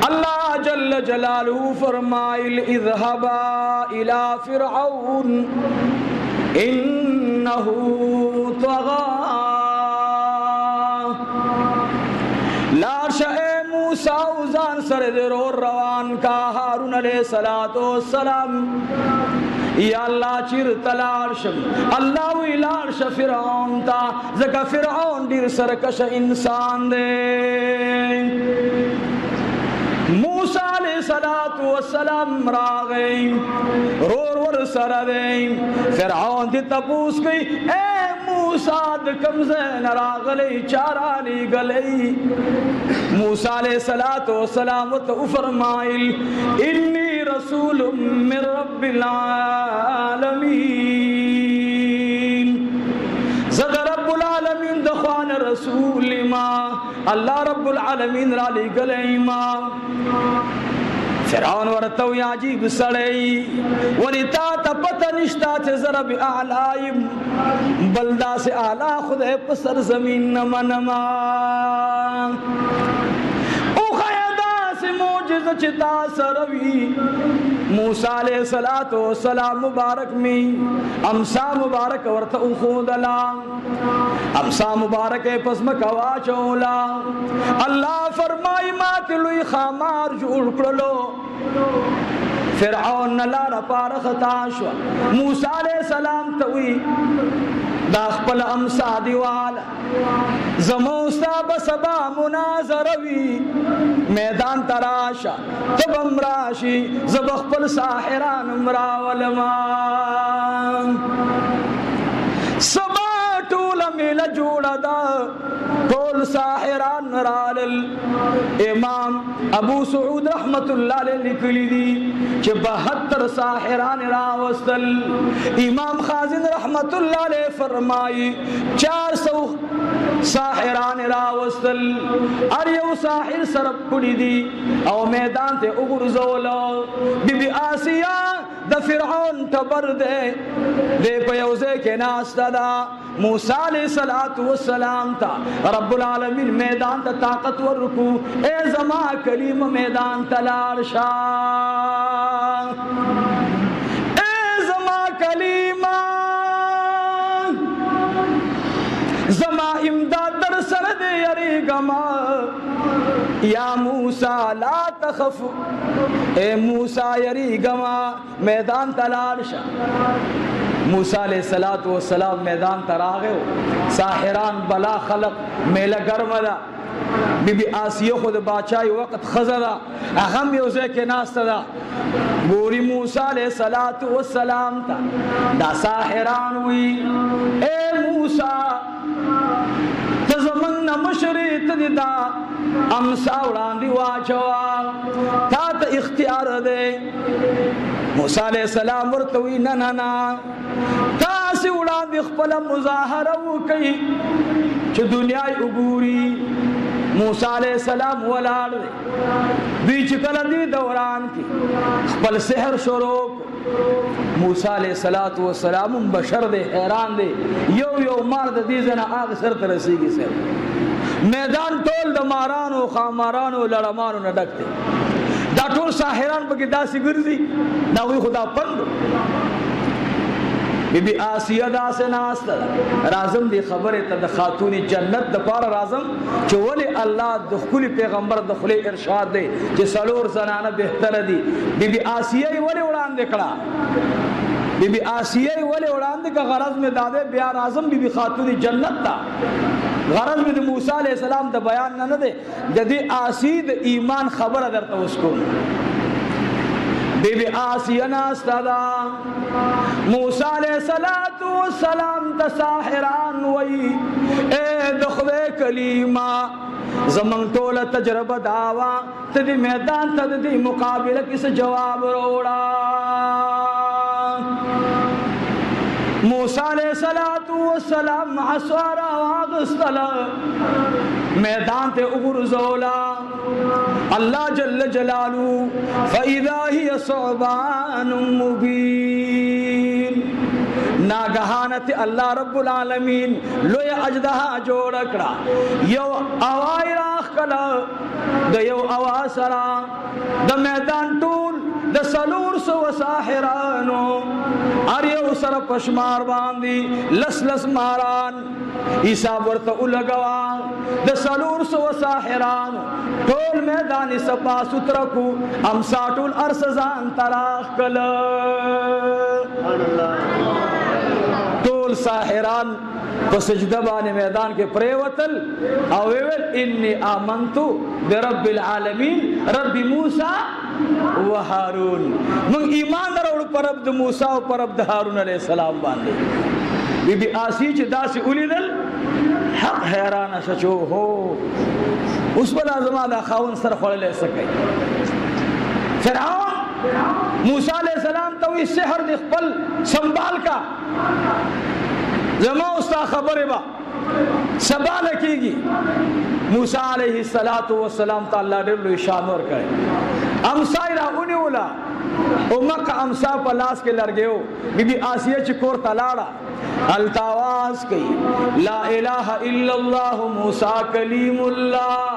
اللہ جل جلالہ فرمائل اذهبا الى فرعون انہو طغى لارش اے موسیٰ اوزان سر درور روان کا ہارون علیہ السلام یا اللہ چیر تلارشم اللہ وی لارش فرعون تا زکا فرعون دیر سرکش انسان دے موسیٰ علیہ السلام راغیں رور ور سر دیں فرعون دی تپوس گئی اے موسیٰ دکم زین راغلی چارانی گلی موسیٰ علیہ السلام تو فرمائل انی رسول من رب العالمین زد رب العالمین دخوان رسول ما اللہ رب العالمین را لی گلی ما فرعون ورتو عجیب سڑی ولی تا پتہ نشتا چھ ضرب اعلائم بلدہ سے اعلی خود پسر زمین نما نما او خیدہ سے موجز چتا سروی موسیٰ علیہ السلام مبارک میں امسا مبارک ورت خودلا امسا مبارک پس مکوا چولا اللہ فرمائی ما کلوی خامار جوڑ کرلو فرعون نلارا پارختا شو موسیٰ علیہ السلام توی داخپل امسا دیوالا زموستا بسبا مناظروی میدان تراشا تب امراشی زبخپل ساحران امراولمان سبا طول میل جوڑا دا طول ساحران رالل امام ابو سعود رحمت اللہ علیہ لکلی دی کہ 72 ساحران راوستل امام خازن رحمت اللہ علیہ فرمائی 400 ساحران راوستل اریو ساحر سرب کڑی دی او میدان تے اگرزولو بی بی آسیہ دا فرعون تبر دے پیوزے کے ناستا دا موسیٰ علیہ السلام تا رب العالمین میدان تا طاقت ورکو اے زما کلیم میدان تلار شاہ اے زما کلیم زما امداد در سرد یری گما یا موسیٰ لا تخف اے موسیٰ یری گما میدان تلار شاہ موسیٰ علیہ السلام میدان تراغے ہو ساحران بلا خلق میلہ گرم دا بی بی آسیہ خود باچائی وقت خزدہ اغم یوزے کے ناستا دا گوری موسیٰ علیہ السلام تا دا ساحران ہوئی اے موسیٰ تزمن مشریت دی دا امسا اڑاندی واچوا تا تا اختیار دے موسیٰ علیہ السلام ورطوی نننا تاسی اڑان دی خپل مظاہرہ کئی چھ دنیای اگوری موسیٰ علیہ السلام ولار دے بیچ کلندی دوران کی خپل سحر شروع موسیٰ علیہ السلام بشر دے حیران دے یو مارد دیزنا آگ سر ترسی گی سر میدان ٹول دا مارانو خامارانو لڑمانو نڈکتے دا ټول ساحران پکې داسې ګرځي دا وی خدا پندو بی بی آسیہ دا سے ناستا رازم دی خبر تا دا خاتون جنت دا پار رازم چه ولی اللہ دخلی پیغمبر دخلی ارشاد دے چه سلور زنانہ بہتر دی بی بی آسیہ ولی اڑان دکڑا بی بی آسیہ ولی اڑان دکا غرض میں دادے بیا رازم بی بی خاتون جنت تا غرض میں موسیٰ علیہ السلام دا بیان نہ دے جدی آسید ایمان خبر در تا اس کو بی بی آسیہ ناستا دا موسیٰ علیہ السلام تا ساحران وی اے دخوے کلیمہ زمان طول تجربہ دعویٰ تدی میدان تدی مقابلہ کس جواب روڑا موسیٰ علیہ السلام عصوارا واغستلا میدان تے اگرزولا اللہ جل جلالو فَإِذَا هِيَ صُعْبَانٌ مُبِينٌ ناگہانت اللہ رب العالمین لوی اجدہا جوڑ کڑا یو آوائی راخ کلا د یو اواز سره د میدان ټول د سلور سو ساحرانو ار یو سره پشمار باندې لس لس ماران حساب ورته ولګوا د سلور سو ساحرانو ټول میدان صفا ستر کو امسا ټول ارسزان تراخ کلا ټول ساحران په سجده باندې میدان کې پریوتل او ویل انی آمنتو برب العالمین رب موسی و هارون موږ ایمان راوړو پر رب د موسی او پر رب د هارون علیه السلام باندې بی بی آسی چې داسې ولیدل حق حیرانه شو هو اوس بلا زما دا خاون سره خوړلی څه کوي فرعون موسی علیہ السلام ته وی سحر د خپل سنبال کا زما استا خبره با سبا لکیږي موسی علیہ السلام تعالی ډېر لوی شان ور کړ امسا را اونیولا او مکه امسا په لاس کې لړګیو بی بی آسیه چې کور تلاړه التواز کوي لا اله الا الله موسی کلیم الله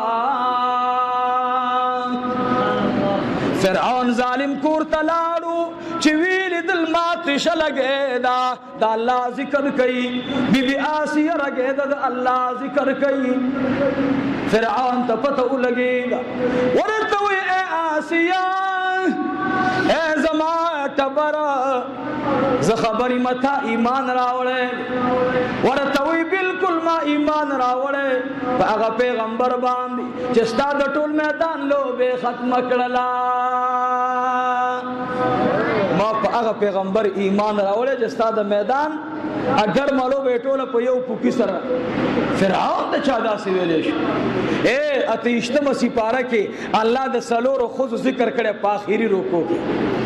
فرعون ظالم کور تلاړو چې ویل دل مات شلګه دا الله ذکر کوي بی بی آسیه رګه دا الله ذکر کوي فرعون ته پته ولګي ورته وی اے آسیه اے زما تبرا ز خبرې متا ایمان راوړې ورته وی بالکل ما ایمان راوړې هغه پیغمبر باندې چې ستاسو د ټول میدان لوبه ختم کړلا ما په هغه پیغمبر ایمان راوړې چې ستاسو د میدان اگر مالو بیٹوله په یو پوکی سره فرعون ته چا داسې ویلې شو اے اتیشتمه سپاره کې الله د سلورو خود ذکر کړي په اخیری رکوع کې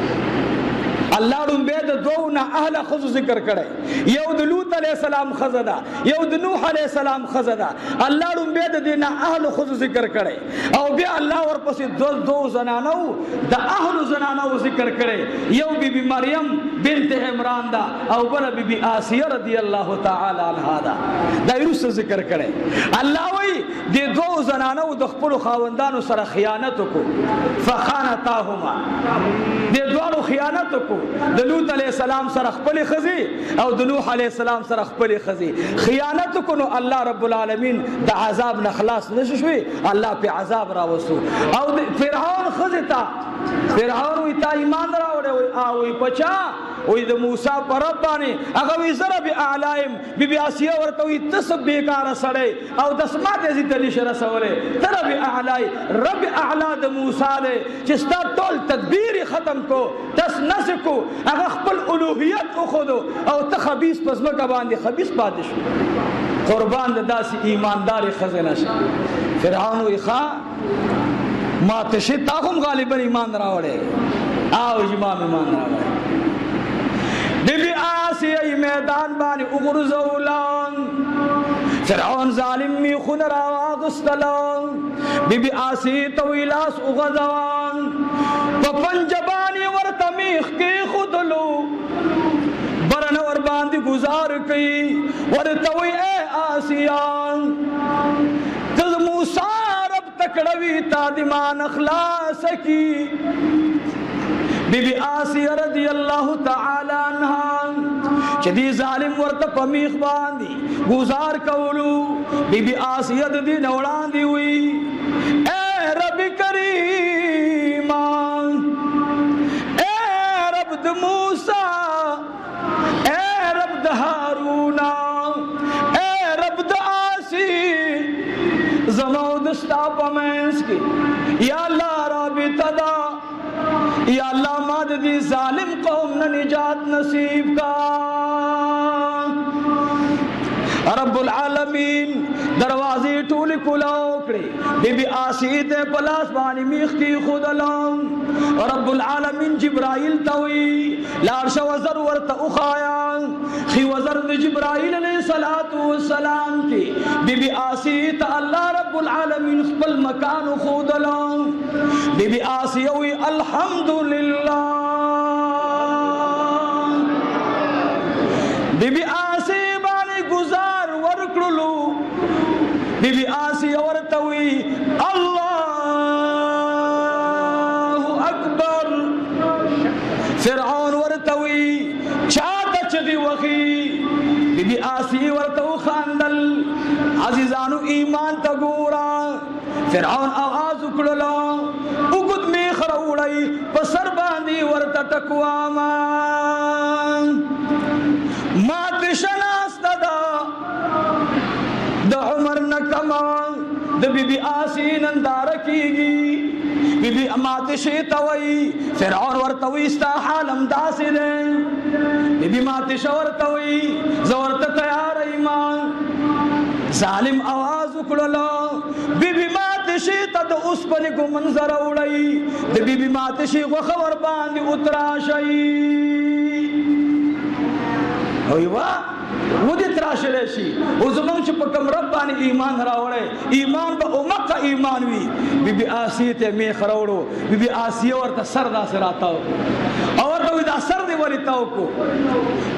الله دې د دوه نه اهل خود ذکر کړي یو د لوط علیہ السلام خزدا یو د نوح علیہ السلام خزدا الله دې د نه اهل خود ذکر کړي او بیا الله ورپسې دوه زنانو د اهل زنانو ذکر کړي یو بی مریم بنت عمران دا او بل بی آسیه رضی الله تعالی عنها دا دایروس ذکر کړي الله وی د دوه زنانو د خپل خاوندانو سره خیانت وکړو فخانتاهما د دوه خیانت وکړو د لوط علیہ السلام سره خپل خزي او د نوح علیہ السلام سره خپل خزي خیانت کو الله رب العالمین د عذاب نه خلاص نشوي الله په عذاب راوسو او فرعون خزتا فرعون وی تا ایمان راوړې او وی پچا وی د موسی پر رب باندې هغه وی زره به اعلایم بی بی آسیه ورته وی تسب بیکار سړی او د سمات دې دلی شر سوره تر به اعلای رب اعلا د موسی له چې ستا ټول تدبیر ختم کو تس نسکو هغه خپل الوهیت خود او ته خبيث پسمه باندې خبيث پاتې شو قربان د داسې ایماندار خزانه شه فرعون وی ښا ما ته تاهم غالبا ایمان راوړې او امام ایمان راوړې بی بی آسیه میدان باندې وګرځولان فرعون ظالم می خون راغستلان بی بی آسیه طویلاس وغزوان په پنجبانی ورته میخ کې خودلو برن ور باندې گزار کړي ورته وی اے آسیه ته موسی تکڑوی تا دیمان اخلاص کی بی بی آسیہ رضی اللہ تعالی عنہ چدی ظالم ورطا پمیخ باندی گزار کولو بی بی آسیہ دی نوڑان دی ہوئی اے رب کریم اے رب د موسیٰ اے رب د ہارون اے رب د آسی زمو دستا پمینس کی یا اللہ رابی تدا یا اللہ ماد دی ظالم قوم نے نجات نصیب کا رب العالمین دروازی ٹولی کلاو کری بی بی آسید پلاس بانی میخ کی خود علام رب العالمین جبرائیل توی لارش وزر ورت اخایان خی وزر جبرائیل علیہ السلام کی بی بی آسید اللہ رب العالمین خپل مکان خود علام بی بی آسیوی الحمدللہ بی بی آسی بانی گزار ورکلو بی بی آسی ورتوی फिरौन वर्तवी चाहता चदी वखी बीबी आसी वर्तव खांदल अजीजानु ईमान तगोरा फिरौन आवाज उकड़लो उगुद में खरौड़ई पसर बांधी वर्ता टकवामा मात शनास्तदा द उमर नकमा द बीबी आसी नंदार कीगी बीबी मातिशी तवई फिरौन वर्तवी स्ता हालम दासिदे बीबी मातिश वर्तवी जवर्त तैयार ईमान जालिम आवाज उकड़लो बीबी मातिशी तद उस पर को मंजर उड़ई द बीबी मातिशी को खबर बांधी उतराशई होइवा वुदी त्राशलेशी उजमन च पकम रब्बानी ईमान रावड़े ईमान बा उमक्का ईमान वी बीबी आसी ते मे खरौड़ो बीबी आसी और त सरदा सराताओ और तो इदा सर दे वाली ताओ को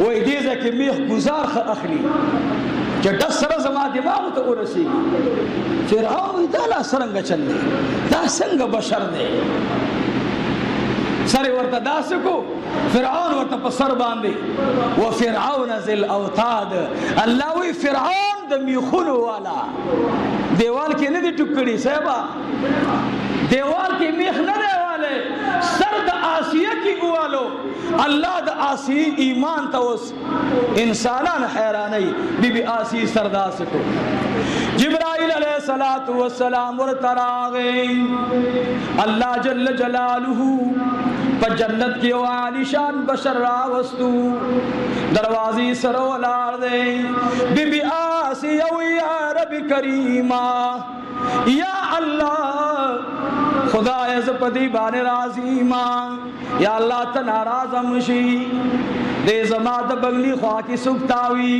वो दीजे के मे गुजार ख अखली के 10 सर जमा दिमाग तो उरसी फिर आओ इदा सरंग चलने दा संग बशर दे सरे वर्ता दास को फिरौन वर्ता पसर बांधे वो फिरौन ज़िल औताद अल्लाह वही फिरौन दमी खुलो वाला देवाल के नहीं टुकड़ी साहबा देवाल के मीख न दे वाले सर्द आसिया की गुवालो अल्लाह द आसी ईमान तवस इंसानान हैरानी बीबी आसी सरदास को जिब्राइल अलैहिस्सलातु वस्सलाम वर तरागे अल्लाह जल्ल जलालुहु पर जन्नत की आलिशान बशर्रा वस्तु दरवाजी सरोलार दे बीबी आसी या रब करीमा या अल्लाह खुदा पदी बाने राजीमा या अल्लाह तनाराज अमशी दे जमात बगली ख्वा की सुखतावी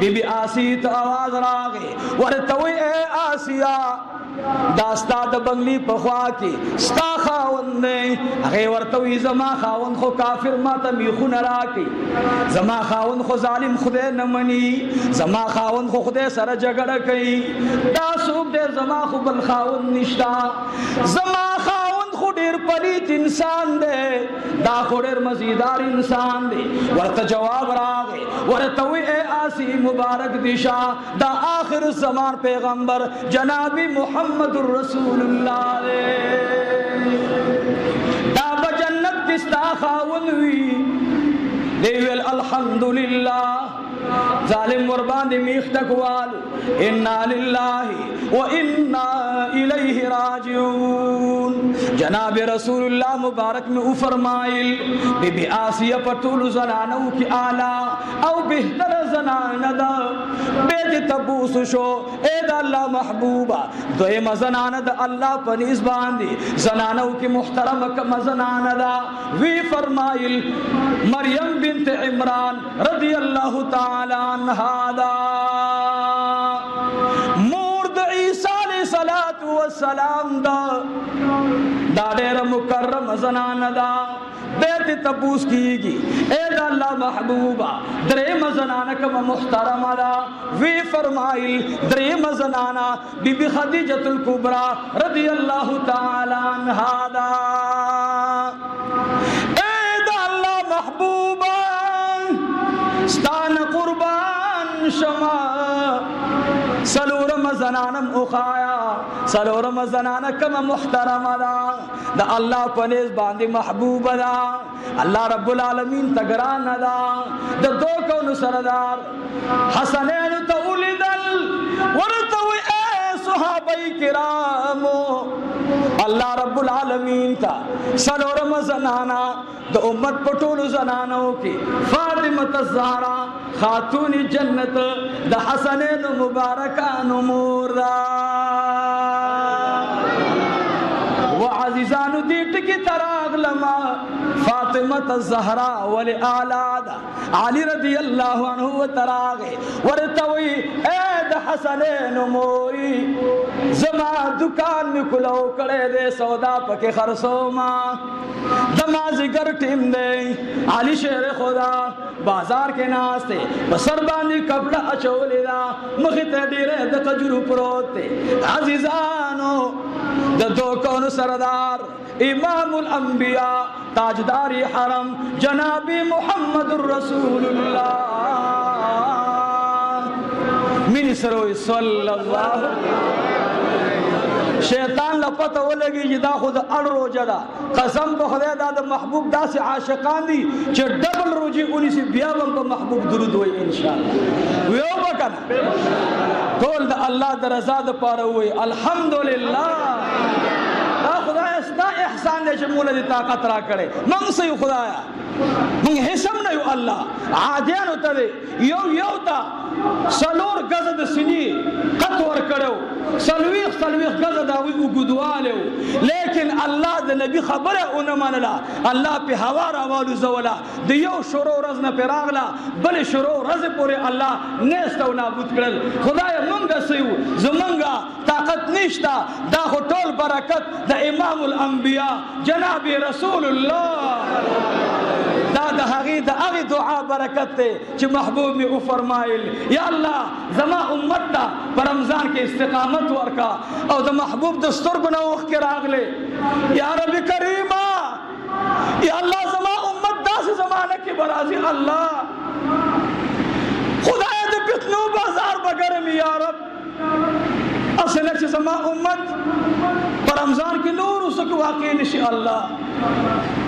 बीबी आसी तो आवाज रागे वर तवे ए आसिया दास्ता द बंगली पखवा की स्ता खावन ने अगे वर्तवी जमा खावन खो काफिर माता मीखुन राकी जमा खावन खो जालिम खुदे न मनी जमा खावन खो खुदे सर झगड़ कई दासूब दे जमा खो बल खावन निष्ठा जमा खावन खुडेर पलीत इंसान दे दा खुडेर मजीदार इंसान दे वर्त जवाब रागे वर्तवी ए आसी मुबारक दिशा दा आखिर ज़मान पैगंबर जनाबी मुहम्मदुर रसूलुल्लाह दा बजन्नत किस्ता खावन हुई देवल अल्हम्दुलिल्लाह जालिम मुरबान मीख तकवाल इन्ना लिल्लाहि व इन्ना इलैहि राजिऊन जनाब रसूलुल्लाह मुबारक में फरमाइल बीबी आसिया पतुल जनानों की आला औ बेहतर जनानदा बेद तबूस शो एद अल्लाह महबूबा दोए मजनानद अल्लाह पनीस बांदी जनानों की मुहतरम कम जनानदा वी फरमाइल मरियम बिन्त इमरान रदियल्लाहु ताला अन्हा मूर्द ईसा अलैहिस्सलातु वस्सलाम दा दाडेर मुकर्रम जनानदा बेत तबूस कीगी एद अल्लाह महबूबा दरे मजनाना कम मुहतरमा दा वी फरमाइल दरे मजनाना बीबी खदीजतुल कुबरा रदियल्लाहु ताला अन्हा दा एद अल्लाह महबूबा स्तान कुर्बान शमा सलोर मजनानम उखाया सलोर मजनाना कम मुहतरमा दा अल्लाह पनेज बांदी महबूब दा अल्लाह रब्बुल आलमीन तगरान दा द दो कौन सरदार हसनैन तउलिदल वरतव ए सहाबाई किरामो अल्लाह रब्बुल आलमीन ता सलोर मजनाना द उम्मत पटोल जनानों की फातिमा ज़हरा खातून जन्नत द हसनैन मुबारका नमूरा वो अजीजानु दीट की तराग लमा फातिमा ज़हरा वल आलाद अली रदियल्लाहु अन्हु व तरागे वरतवी ऐद हसनैन मोरी जमा दुकान में कुलो करे दे सौदा पके खरसो मा दमाजिगर टीम दे आली शेर खुदा बाजार के नास्ते बसरबानी कपड़ा अचोलेदा मुखते डीरे द कजरू प्रोते अजीजानो द दो कौन सरदार امام الانبیاء تاجدار حرم جناب محمد رسول اللہ من سروی صلی اللہ شیطان لپتہ ولگی جدا خود اڑ روجہ دا قسم بخدا دا محبوب دا سے عاشقان دی چھ ڈبل روجی انہی سے بیابن پا محبوب درود ہوئی انشاءاللہ ویو بکن تول دا اللہ دا رضا دا پارا ہوئی الحمدللہ خدا استا احسان دے چھ مولا دی طاقت را کرے منگ سے خدایا منگ حسم نیو اللہ عادیانو تا دے یو تا سلور گزد سنی قطور کرو سلویخ گزد آوی اگدوالو لیکن اللہ دے نبی خبر انمانلا اللہ پہ ہوار آوالو زولا دیو شروع رزن پہ راغلا بل شروع رز پورے اللہ نیستا و نابود کرل خدای منگا سیو زمنگا طاقت نشتا دا خطول برکت دا امام الانبیاء جناب رسول اللہ دا حقی دا اغی دعا برکت تے چھ محبوب میں او فرمائل یا اللہ زما امت دا پر رمضان کے استقامت ورکا او دا محبوب دستور گناوخ کے راغلے یا رب کریمہ یا اللہ زما امت دا سے زمانہ کی برازی اللہ خدا دا پتنو بازار بگرمی یا رب اصل ہے زما امت پر رمضان کی نور اس کو واقعی نشی اللہ